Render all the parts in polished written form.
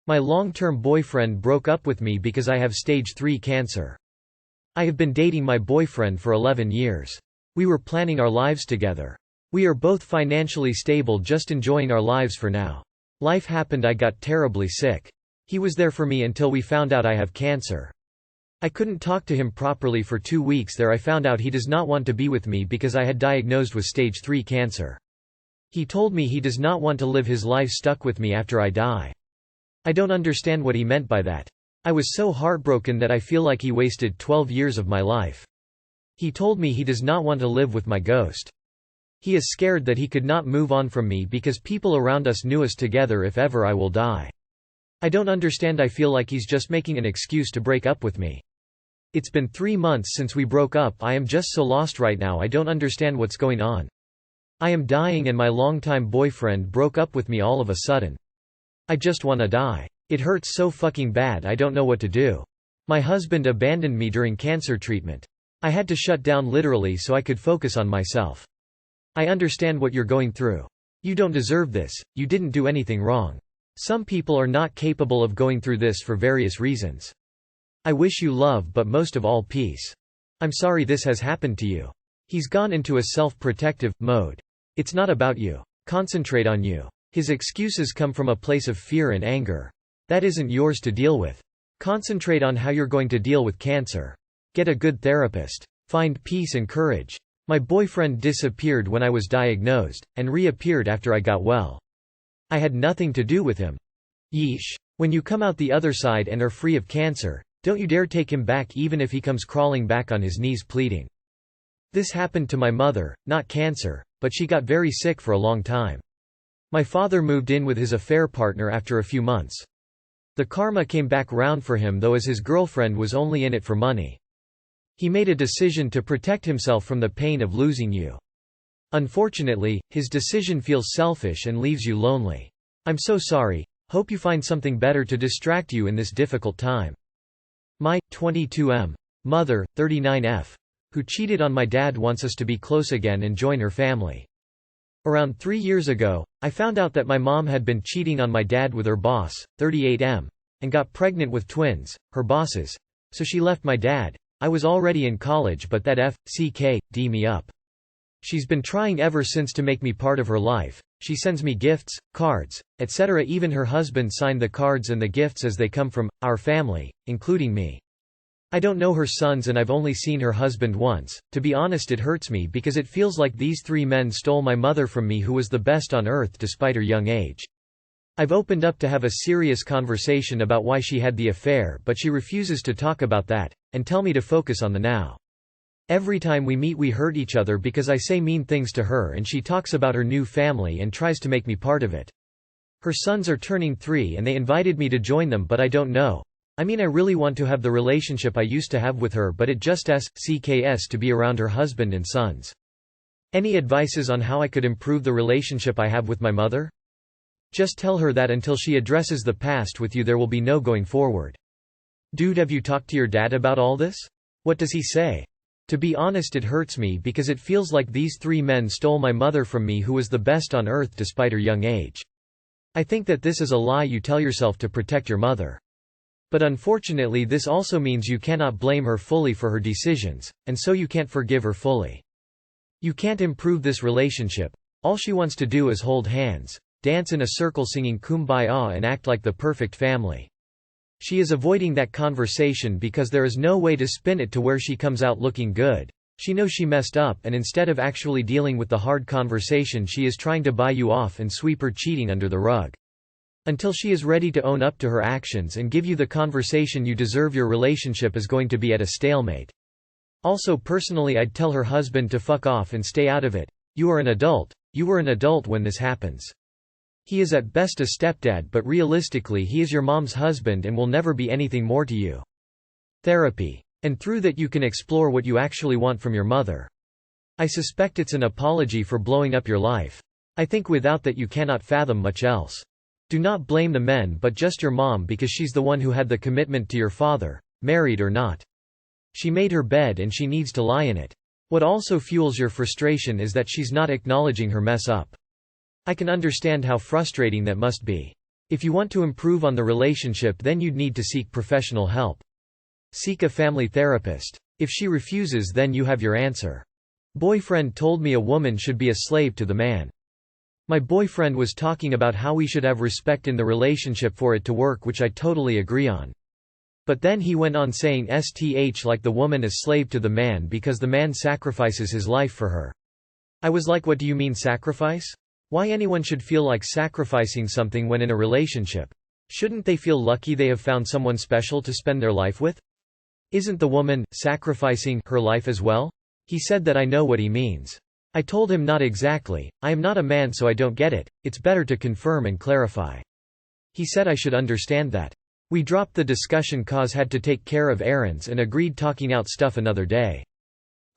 My long-term boyfriend broke up with me because I have stage 3 cancer. I have been dating my boyfriend for 11 years. We were planning our lives together. We are both financially stable, just enjoying our lives for now. Life happened, I got terribly sick. He was there for me until we found out I have cancer. I couldn't talk to him properly for 2 weeks there. I found out he does not want to be with me because I had diagnosed with stage 3 cancer. He told me he does not want to live his life stuck with me after I die. I don't understand what he meant by that. I was so heartbroken that I feel like he wasted 12 years of my life. He told me he does not want to live with my ghost. He is scared that he could not move on from me because people around us knew us together if ever I will die. I don't understand. I feel like he's just making an excuse to break up with me. It's been 3 months since we broke up. I am just so lost right now. I don't understand what's going on. I am dying and my longtime boyfriend broke up with me all of a sudden. I just wanna die. It hurts so fucking bad. I don't know what to do. My husband abandoned me during cancer treatment. I had to shut down literally so I could focus on myself. I understand what you're going through. You don't deserve this. You didn't do anything wrong. Some people are not capable of going through this for various reasons. I wish you love, but most of all peace. I'm sorry this has happened to you. He's gone into a self-protective mode. It's not about you. Concentrate on you. His excuses come from a place of fear and anger. That isn't yours to deal with. Concentrate on how you're going to deal with cancer. Get a good therapist. Find peace and courage. My boyfriend disappeared when I was diagnosed, and reappeared after I got well. I had nothing to do with him. Yeesh. When you come out the other side and are free of cancer, don't you dare take him back even if he comes crawling back on his knees pleading. This happened to my mother, not cancer, but she got very sick for a long time. My father moved in with his affair partner after a few months. The karma came back round for him though, as his girlfriend was only in it for money. He made a decision to protect himself from the pain of losing you. Unfortunately, his decision feels selfish and leaves you lonely. I'm so sorry. Hope you find something better to distract you in this difficult time. My 22M mother, 39F, who cheated on my dad, wants us to be close again and join her family. Around 3 years ago, I found out that my mom had been cheating on my dad with her boss, 38M, and got pregnant with twins, her bosses, so she left my dad. I was already in college, but that FCK'd me up. She's been trying ever since to make me part of her life. She sends me gifts, cards, etc. Even her husband signed the cards and the gifts as they come from our family, including me. I don't know her sons and I've only seen her husband once. To be honest, it hurts me because it feels like these 3 men stole my mother from me, who was the best on earth despite her young age. I've opened up to have a serious conversation about why she had the affair, but she refuses to talk about that, and tell me to focus on the now. Every time we meet we hurt each other because I say mean things to her and she talks about her new family and tries to make me part of it. Her sons are turning 3 and they invited me to join them, but I don't know. I mean, I really want to have the relationship I used to have with her, but it just sucks to be around her husband and sons. Any advices on how I could improve the relationship I have with my mother? Just tell her that until she addresses the past with you there will be no going forward. Dude, have you talked to your dad about all this? What does he say? To be honest, it hurts me because it feels like these 3 men stole my mother from me, who was the best on earth despite her young age. I think that this is a lie you tell yourself to protect your mother. But unfortunately this also means you cannot blame her fully for her decisions, and so you can't forgive her fully. You can't improve this relationship. All she wants to do is hold hands, dance in a circle singing Kumbaya and act like the perfect family. She is avoiding that conversation because there is no way to spin it to where she comes out looking good. She knows she messed up, and instead of actually dealing with the hard conversation she is trying to buy you off and sweep her cheating under the rug. Until she is ready to own up to her actions and give you the conversation you deserve, your relationship is going to be at a stalemate. Also, personally, I'd tell her husband to fuck off and stay out of it. You are an adult. You were an adult when this happens. He is at best a stepdad, but realistically he is your mom's husband and will never be anything more to you. Therapy. And through that you can explore what you actually want from your mother. I suspect it's an apology for blowing up your life. I think without that you cannot fathom much else. Do not blame the men but just your mom, because she's the one who had the commitment to your father, married or not. She made her bed and she needs to lie in it. What also fuels your frustration is that she's not acknowledging her mess up. I can understand how frustrating that must be. If you want to improve on the relationship, then you'd need to seek professional help. Seek a family therapist. If she refuses, then you have your answer. Boyfriend told me a woman should be a slave to the man. My boyfriend was talking about how we should have respect in the relationship for it to work, which I totally agree on. But then he went on saying like the woman is slave to the man because the man sacrifices his life for her. I was like, what do you mean sacrifice? Why anyone should feel like sacrificing something when in a relationship? Shouldn't they feel lucky they have found someone special to spend their life with? Isn't the woman sacrificing her life as well? He said that I know what he means. I told him not exactly, I am not a man so I don't get it, it's better to confirm and clarify. He said I should understand that. We dropped the discussion cause had to take care of errands and agreed talking out stuff another day.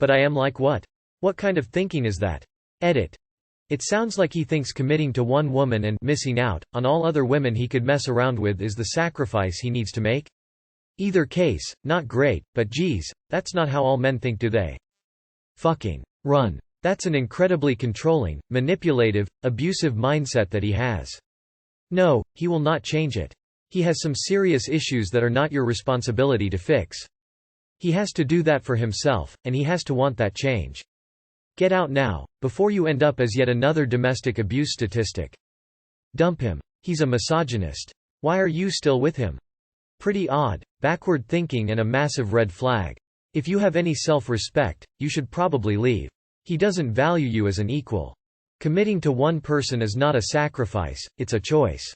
But I am like, what? What kind of thinking is that? Edit. It sounds like he thinks committing to one woman and missing out on all other women he could mess around with is the sacrifice he needs to make. Either case, not great, but geez, that's not how all men think, do they? Fucking run. That's an incredibly controlling, manipulative, abusive mindset that he has. No, he will not change it. He has some serious issues that are not your responsibility to fix. He has to do that for himself, and he has to want that change. Get out now, before you end up as yet another domestic abuse statistic. Dump him. He's a misogynist. Why are you still with him? Pretty odd, backward thinking and a massive red flag. If you have any self-respect, you should probably leave. He doesn't value you as an equal. Committing to one person is not a sacrifice, it's a choice.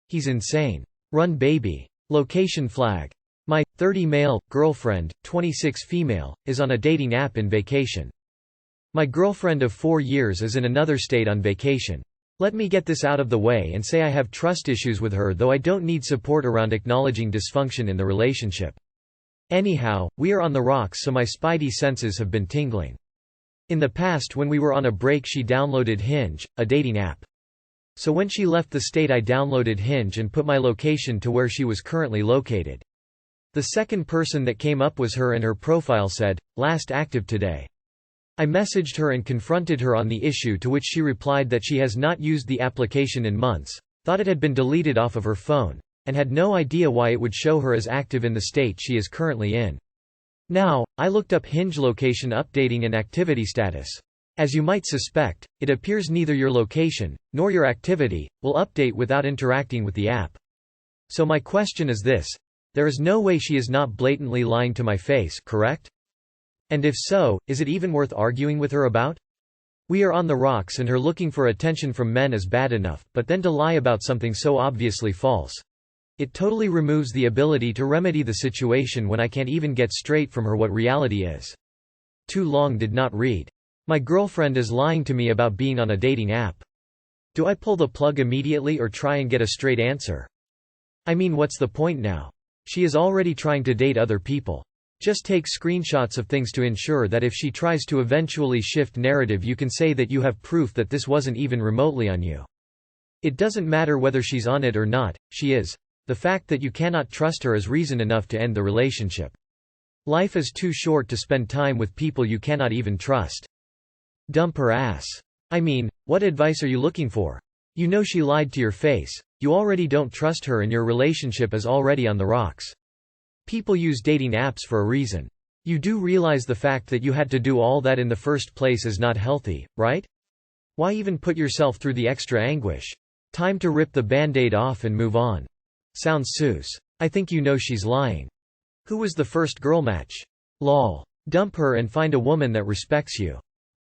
He's insane. Run, baby. Location flag. My 30 male girlfriend, 26 female, is on a dating app in vacation. My girlfriend of 4 years is in another state on vacation. Let me get this out of the way and say I have trust issues with her, though I don't need support around acknowledging dysfunction in the relationship. Anyhow, we are on the rocks, so my spidey senses have been tingling. In the past, when we were on a break, she downloaded Hinge, a dating app. So when she left the state, I downloaded Hinge and put my location to where she was currently located. The second person that came up was her, and her profile said, "Last active today." I messaged her and confronted her on the issue, to which she replied that she has not used the application in months, thought it had been deleted off of her phone, and had no idea why it would show her as active in the state she is currently in. Now, I looked up Hinge location updating and activity status. As you might suspect, it appears neither your location, nor your activity, will update without interacting with the app. So my question is this: there is no way she is not blatantly lying to my face, correct? And if so, is it even worth arguing with her about? We are on the rocks, and her looking for attention from men is bad enough, but then to lie about something so obviously false. It totally removes the ability to remedy the situation when I can't even get straight from her what reality is. Too long did not read. My girlfriend is lying to me about being on a dating app. Do I pull the plug immediately or try and get a straight answer? I mean, what's the point now? She is already trying to date other people. Just take screenshots of things to ensure that if she tries to eventually shift narrative, you can say that you have proof that this wasn't even remotely on you. It doesn't matter whether she's on it or not, she is. The fact that you cannot trust her is reason enough to end the relationship. Life is too short to spend time with people you cannot even trust. Dump her ass. I mean, what advice are you looking for? You know she lied to your face, you already don't trust her, and your relationship is already on the rocks. People use dating apps for a reason. You do realize the fact that you had to do all that in the first place is not healthy, right? Why even put yourself through the extra anguish? Time to rip the band-aid off and move on. Sounds sus. I think you know she's lying. Who was the first girl match? Lol. Dump her and find a woman that respects you.